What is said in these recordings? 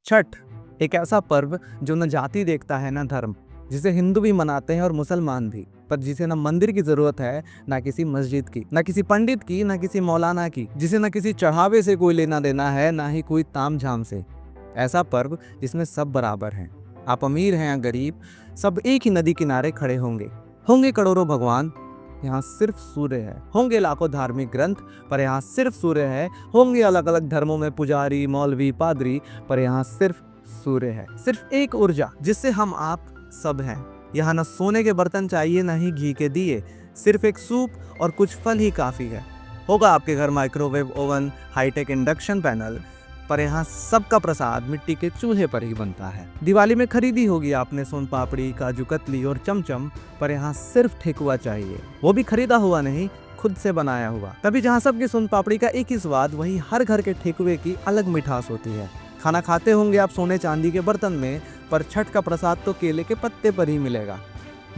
छठ एक ऐसा पर्व जो न जाति देखता है न धर्म, जिसे हिंदू भी मनाते हैं और मुसलमान भी, पर जिसे न मंदिर की जरूरत है, ना किसी मस्जिद की, ना किसी पंडित की, ना किसी मौलाना की, जिसे न किसी चढ़ावे से कोई लेना देना है, ना ही कोई तामझाम से। ऐसा पर्व जिसमें सब बराबर हैं, आप अमीर हैं या गरीब, सब एक ही नदी किनारे खड़े होंगे। होंगे करोड़ों भगवान, यहाँ सिर्फ सूर्य है। होंगे लाखों धार्मिक ग्रंथ, पर यहाँ सिर्फ सूर्य है। होंगे अलग अलग धर्मों में पुजारी, मौलवी, पादरी, पर यहाँ सिर्फ सूर्य है। सिर्फ एक ऊर्जा जिससे हम आप सब हैं। यहाँ न सोने के बर्तन चाहिए, न ही घी के दिए, सिर्फ एक सूप और कुछ फल ही काफी है। होगा आपके घर microwave oven, hitech induction panel, पर यहाँ सबका प्रसाद मिट्टी के चूल्हे पर ही बनता है। दिवाली में खरीदी होगी आपने सोन पापड़ी, काजू कतली और चमचम, पर यहाँ सिर्फ ठेकुआ चाहिए, वो भी खरीदा हुआ नहीं, खुद से बनाया हुआ। तभी जहाँ सबके सोन पापड़ी का एक ही स्वाद, वही हर घर के ठेकुए की अलग मिठास होती है। खाना खाते होंगे आप सोने चांदी के बर्तन में, पर छठ का प्रसाद तो केले के पत्ते पर ही मिलेगा।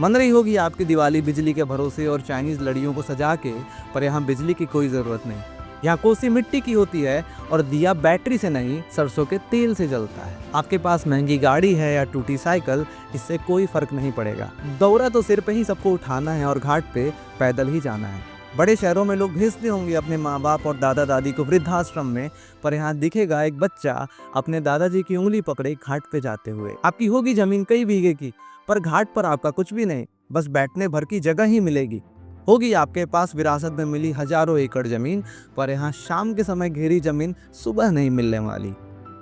मन रही होगी आपकी दिवाली बिजली के भरोसे और चाइनीज लड़ियों को सजा के, पर यहाँ बिजली की कोई जरूरत नहीं। यहाँ कोसी मिट्टी की होती है और दिया बैटरी से नहीं, सरसों के तेल से जलता है। आपके पास महंगी गाड़ी है या टूटी साइकिल, इससे कोई फर्क नहीं पड़ेगा। दौरा तो सिर पे ही सबको उठाना है और घाट पे पैदल ही जाना है। बड़े शहरों में लोग भेजते होंगे अपने माँ बाप और दादा दादी को वृद्धाश्रम में, पर यहाँ दिखेगा एक बच्चा अपने दादाजी की उंगली पकड़े घाट पे जाते हुए। आपकी होगी जमीन कई बीघे की, पर घाट पर आपका कुछ भी नहीं, बस बैठने भर की जगह ही मिलेगी। होगी आपके पास विरासत में मिली हजारों एकड़ जमीन, पर यहाँ शाम के समय घेरी जमीन सुबह नहीं मिलने वाली।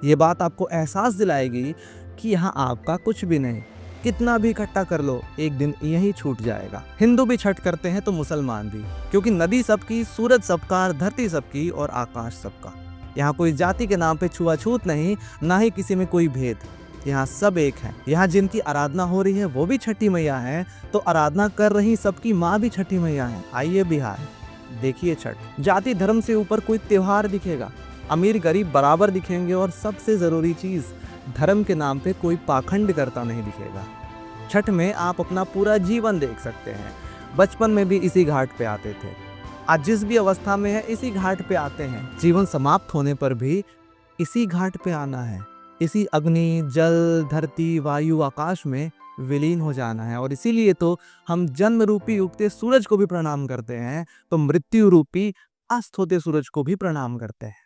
ये बात आपको एहसास दिलाएगी कि यहाँ आपका कुछ भी नहीं, कितना भी इकट्ठा कर लो, एक दिन यही छूट जाएगा। हिंदू भी छठ करते हैं तो मुसलमान भी, क्योंकि नदी सबकी, सूरज सबका, धरती सबकी और आकाश सबका। यहाँ कोई जाति के नाम पे छुआछूत नहीं, ना ही किसी में कोई भेद। यहाँ सब एक है। यहाँ जिनकी आराधना हो रही है वो भी छठी मैया है, तो आराधना कर रही सबकी माँ भी छठी मैया है। आइए बिहार, देखिए छठ। जाति धर्म से ऊपर कोई त्योहार दिखेगा, अमीर गरीब बराबर दिखेंगे, और सबसे जरूरी चीज, धर्म के नाम पे कोई पाखंड करता नहीं दिखेगा। छठ में आप अपना पूरा जीवन देख सकते हैं। बचपन में भी इसी घाट पे आते थे, आज जिस भी अवस्था में है इसी घाट पे आते हैं। जीवन समाप्त होने पर भी इसी घाट पे आना है। इसी अग्नि, जल, धरती, वायु, आकाश में विलीन हो जाना है। और इसीलिए तो हम जन्म रूपी उगते सूरज को भी प्रणाम करते हैं, तो मृत्यु रूपी अस्त होते सूरज को भी प्रणाम करते हैं।